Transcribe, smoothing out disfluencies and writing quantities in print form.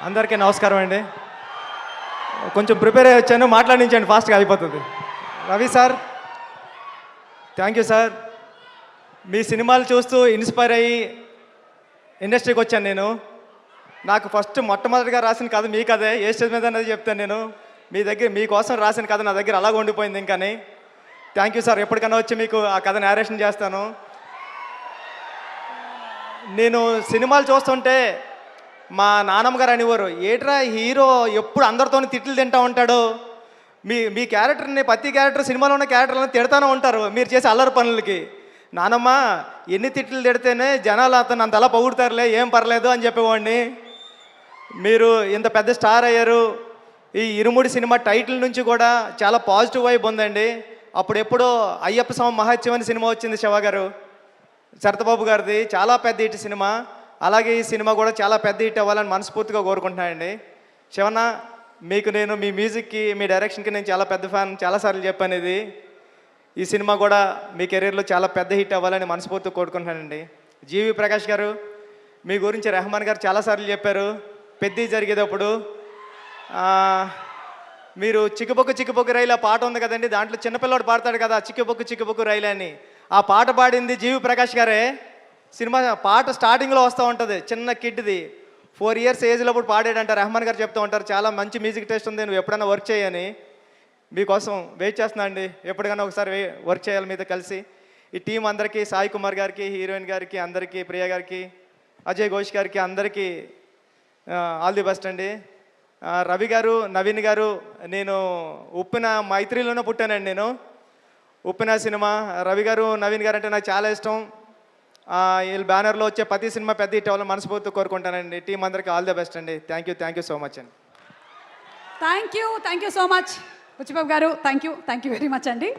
అందరికీ నమస్కారం అండి. కొంచెం ప్రిపేర్ అయ్యి వచ్చాను, మాట్లాడించండి, ఫాస్ట్గా అయిపోతుంది. Ravi sir, thank you sir. మీ సినిమాలు చూస్తూ ఇన్స్పైర్ అయ్యి ఇండస్ట్రీకి వచ్చాను నేను. నాకు ఫస్ట్ మొట్టమొదటిగా రాసిన కథ మీ కథే. ఏ స్టేజ్ మీద అనేది చెప్తాను నేను. మీకోసం రాసిన కథ నా దగ్గర అలాగ ఉండిపోయింది. ఇంకాని థ్యాంక్ యూ సార్. ఎప్పటికైనా వచ్చి మీకు ఆ కథ నేరేషన్ చేస్తాను. నేను సినిమాలు చూస్తుంటే మా నాన్నమ్మ గారు అనేవారు, ఏట్రా హీరో ఎప్పుడు అందరితో తిట్లు తింటూ ఉంటాడు, మీ క్యారెక్టర్ని ప్రతి క్యారెక్టర్ సినిమాలో ఉన్న క్యారెక్టర్లను తిడతానే ఉంటారు మీరు చేసే అల్లరి పనులకి. నానమ్మ ఎన్ని తిట్లు తిడితేనే జనాలు అతను అంత అలా పొగుడతారులే, ఏం పర్లేదు అని చెప్పేవాడిని. మీరు ఇంత పెద్ద స్టార్ అయ్యారు. ఈ ఇరుముడి సినిమా టైటిల్ నుంచి కూడా చాలా పాజిటివ్ వైబ్ ఉందండి. అప్పుడెప్పుడో అయ్యప్ప స్వామి మహత్యం అనే సినిమా వచ్చింది, శివ గారు, శరతబాబు గారిది, చాలా పెద్ద హిట్ సినిమా. అలాగే ఈ సినిమా కూడా చాలా పెద్ద హిట్ అవ్వాలని మనస్ఫూర్తిగా కోరుకుంటున్నానండి. శివన్న, మీకు నేను మీ మ్యూజిక్కి, మీ డైరెక్షన్కి నేను చాలా పెద్ద ఫ్యాన్, చాలాసార్లు చెప్పాను ఇది. ఈ సినిమా కూడా మీ కెరీర్లో చాలా పెద్ద హిట్ అవ్వాలని మనస్ఫూర్తిగా కోరుకుంటున్నానండి. జీవి ప్రకాష్ గారు, మీ గురించి రెహమాన్ గారు చాలాసార్లు చెప్పారు పెద్ద జరిగేటప్పుడు. మీరు చిక్కుబొక్కు రైలు ఆ పాట ఉంది కదండి, దాంట్లో చిన్నపిల్లవాడు పాడతాడు కదా చిక్కుబొక్కు రైలు అని. ఆ పాట పాడింది జీవి ప్రకాష్ గారే. సినిమా పాట స్టార్టింగ్లో వస్తూ ఉంటుంది, చిన్న కిడ్ది 4 years ఏజ్లో అప్పుడు పాడాడంట. రెహమాన్ గారు చెప్తూ ఉంటారు, చాలా మంచి మ్యూజిక్ టేస్ట్ ఉంది, నువ్వు ఎప్పుడైనా వర్క్ చేయని. మీకోసం వెయిట్ చేస్తున్నా అండి, ఎప్పటికైనా ఒకసారి వర్క్ చేయాలి మీతో కలిసి. ఈ టీం అందరికీ, సాయి కుమార్ గారికి, హీరోయిన్ గారికి అందరికీ, ప్రియ గారికి, అజయ్ ఘోష్ గారికి అందరికీ ఆల్ ది బెస్ట్ అండి. రవి గారు, నవీన్ గారు, నేను ఉప్పిన మైత్రిలోనే పుట్టానండి. నేను ఉప్పిన సినిమా, రవి గారు, నవీన్ గారు అంటే నాకు చాలా ఇష్టం. వీళ్ళ బ్యానర్లో వచ్చే ప్రతి సినిమా పెద్ద హిట్ అవ్వాలని మనస్ఫూర్తిగా కోరుకుంటానండి. టీం అందరికీ ఆల్ ది బెస్ట్ అండి. థ్యాంక్ యూ సో మచ్ అండి. Thank you so much Buchibabu గారు. థ్యాంక్ యూ వెరీ మచ్ అండి.